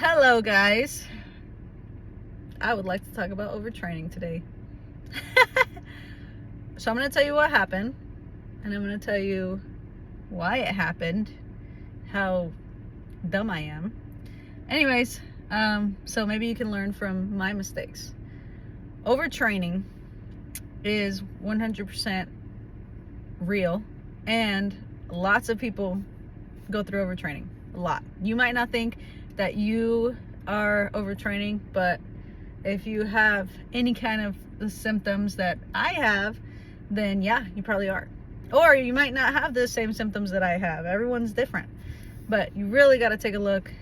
Hello guys, I would like to talk about overtraining today. So I'm going to tell you what happened, and I'm going to tell you why it happened, how dumb I am. Anyways, so maybe you can learn from my mistakes. Overtraining is 100% real, and lots of people go through overtraining. A lot. You might not think that you are overtraining, but if you have any kind of the symptoms that I have, then yeah, you probably are. Or you might not have the same symptoms that I have. Everyone's different. But you really got to take a look,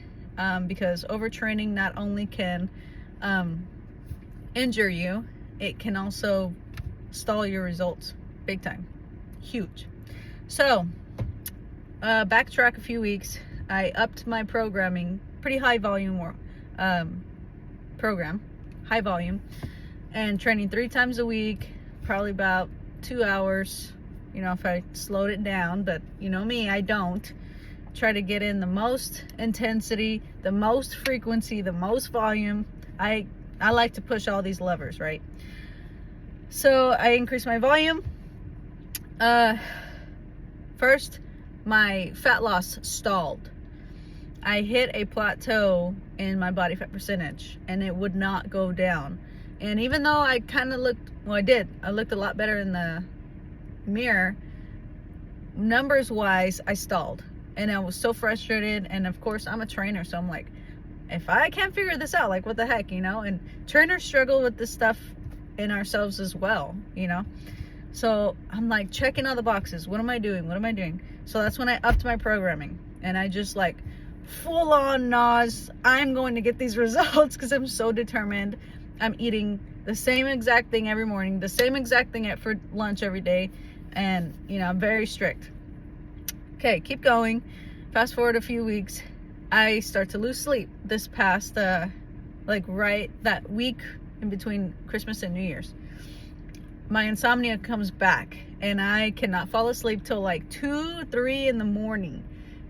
because overtraining not only can injure you, it can also stall your results big time. Huge. So backtrack a few weeks. I upped my programming, pretty high volume program, high volume, and training 3 times a week, probably about 2 hours, if I slowed it down. But you know me, I don't try to get in the most intensity, the most frequency, the most volume. I like to push all these levers, right? So I increased my volume. First, my fat loss stalled. I hit a plateau in my body fat percentage, and it would not go down. And even though I kind of looked, I looked a lot better in the mirror, numbers wise, I stalled. And I was so frustrated. And of course, I'm a trainer, so I'm like, if I can't figure this out, like what the heck, and trainers struggle with this stuff in ourselves as well, So I'm like checking all the boxes. What am I doing? So that's when I upped my programming, and I just like full on NOS. I'm going to get these results because I'm so determined. I'm eating the same exact thing every morning, the same exact thing for lunch every day. And, I'm very strict. Okay, keep going. Fast forward a few weeks. I start to lose sleep this past, right that week in between Christmas and New Year's. My insomnia comes back, and I cannot fall asleep till like 2, 3 in the morning.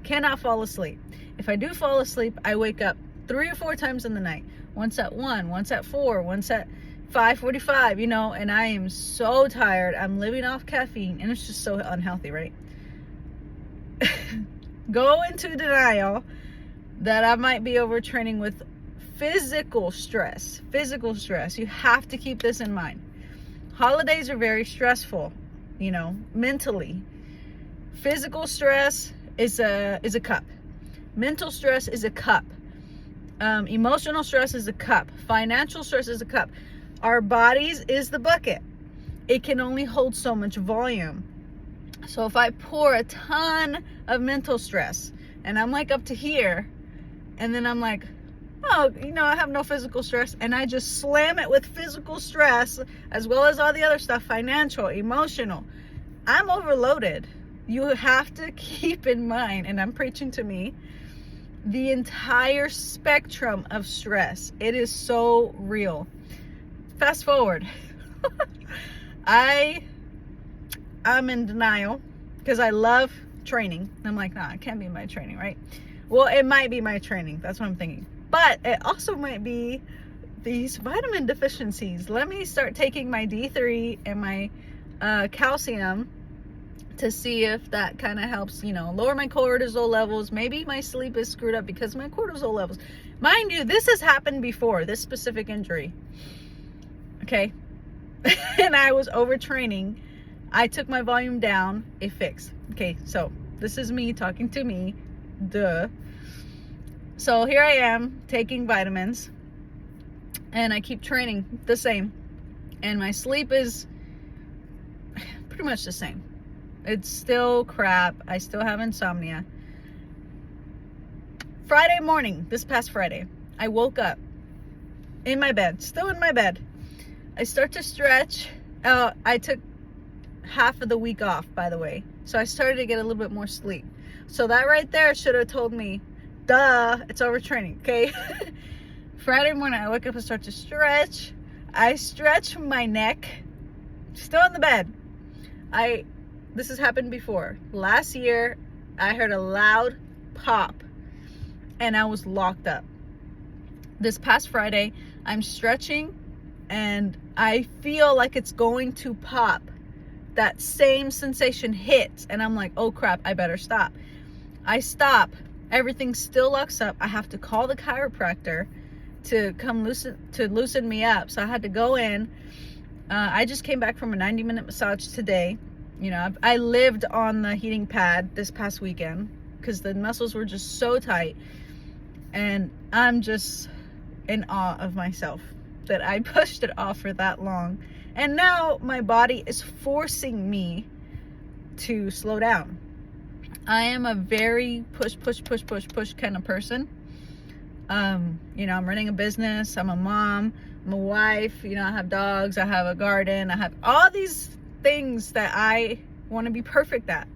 Cannot fall asleep. If I do fall asleep, I wake up 3 or 4 times in the night. Once at 1, once at 4, once at 5:45, and I am so tired. I'm living off caffeine, and it's just so unhealthy, right? Go into denial that I might be overtraining with physical stress. Physical stress. You have to keep this in mind. Holidays are very stressful, mentally. Physical stress is a cup. Mental stress is a cup. Emotional stress is a cup. Financial stress is a cup. Our bodies is the bucket. It can only hold so much volume. So if I pour a ton of mental stress, and I'm like up to here, and then I'm like, oh, I have no physical stress, and I just slam it with physical stress, as well as all the other stuff, financial, emotional, I'm overloaded. You have to keep in mind, and I'm preaching to me, the entire spectrum of stress. It is so real. Fast forward. I'm in denial because I love training. I'm like, nah, it can't be my training, right? Well, it might be my training. That's what I'm thinking. But it also might be these vitamin deficiencies. Let me start taking my D3 and my calcium to see if that kind of helps, lower my cortisol levels. Maybe my sleep is screwed up because of my cortisol levels. Mind you, this has happened before, this specific injury. Okay. And I was overtraining. I took my volume down. It fixed. Okay. So this is me talking to me. Duh. So here I am taking vitamins, and I keep training the same. And my sleep is pretty much the same. It's still crap. I still have insomnia. Friday morning, this past Friday, I woke up in my bed, still in my bed. I start to stretch. I took half of the week off, by the way. So I started to get a little bit more sleep. So that right there should have told me, duh, it's overtraining, okay? Friday morning, I wake up and start to stretch. I stretch my neck, still in the bed. This has happened before. Last year, I heard a loud pop, and I was locked up. This past Friday, I'm stretching and I feel like it's going to pop. That same sensation hits and I'm like, oh crap, I better stop. I stop, everything still locks up. I have to call the chiropractor to come loosen me up. So I had to go in. I just came back from a 90-minute massage today. You know, I lived on the heating pad this past weekend because the muscles were just so tight, and I'm just in awe of myself that I pushed it off for that long. And now my body is forcing me to slow down. I am a very push kind of person. You know, I'm running a business, I'm a mom, I'm a wife, you know, I have dogs, I have a garden, I have all these things that I want to be perfect at.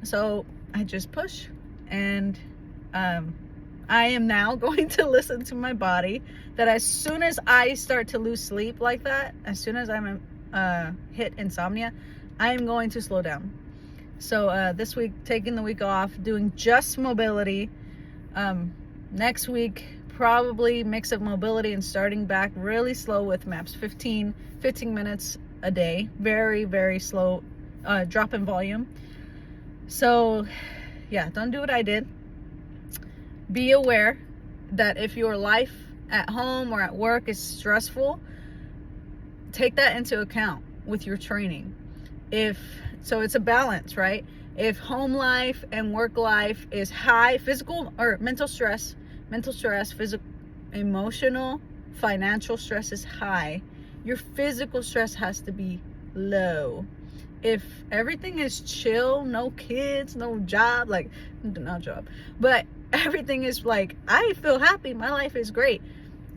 So I just push, and I am now going to listen to my body, that as soon as I start to lose sleep like that, as soon as I'm hit insomnia, I am going to slow down. So this week, taking the week off, doing just mobility. Next week, probably mix of mobility and starting back really slow with MAPS, 15 minutes a day, very, very slow drop in volume. So yeah, don't do what I did. Be aware that if your life at home or at work is stressful, take that into account with your training. So it's a balance, right? If home life and work life is high, physical or mental stress, physical, emotional, financial stress is high, your physical stress has to be low. If everything is chill, no kids, no job, like, not job, but everything is like, I feel happy, my life is great,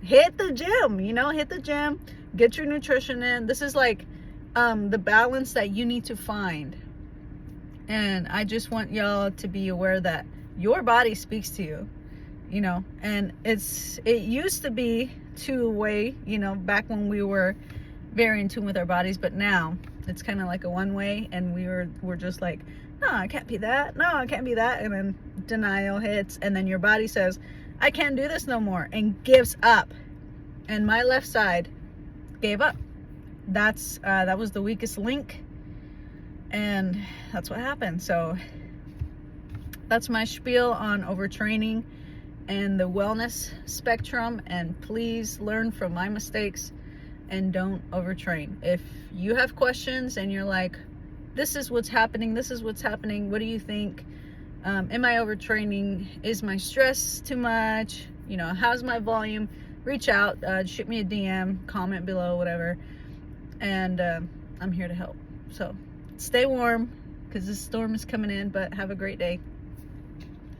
hit the gym, get your nutrition in. This is like the balance that you need to find. And I just want y'all to be aware that your body speaks to you, you know, and it used to be two-way, you know, back when we were very in tune with our bodies, but now it's kind of like a one-way, and we're just like, no, I can't be that, no, I can't be that, and then denial hits, and then your body says, I can't do this no more, and gives up. And my left side gave up. That was the weakest link, and that's what happened. So that's my spiel on overtraining and the wellness spectrum. And please learn from my mistakes and don't overtrain. If you have questions and you're like, this is what's happening, what do you think? Am I overtraining? Is my stress too much? You know, how's my volume? Reach out, shoot me a DM, comment below, whatever, and I'm here to help. So stay warm because this storm is coming in, but have a great day.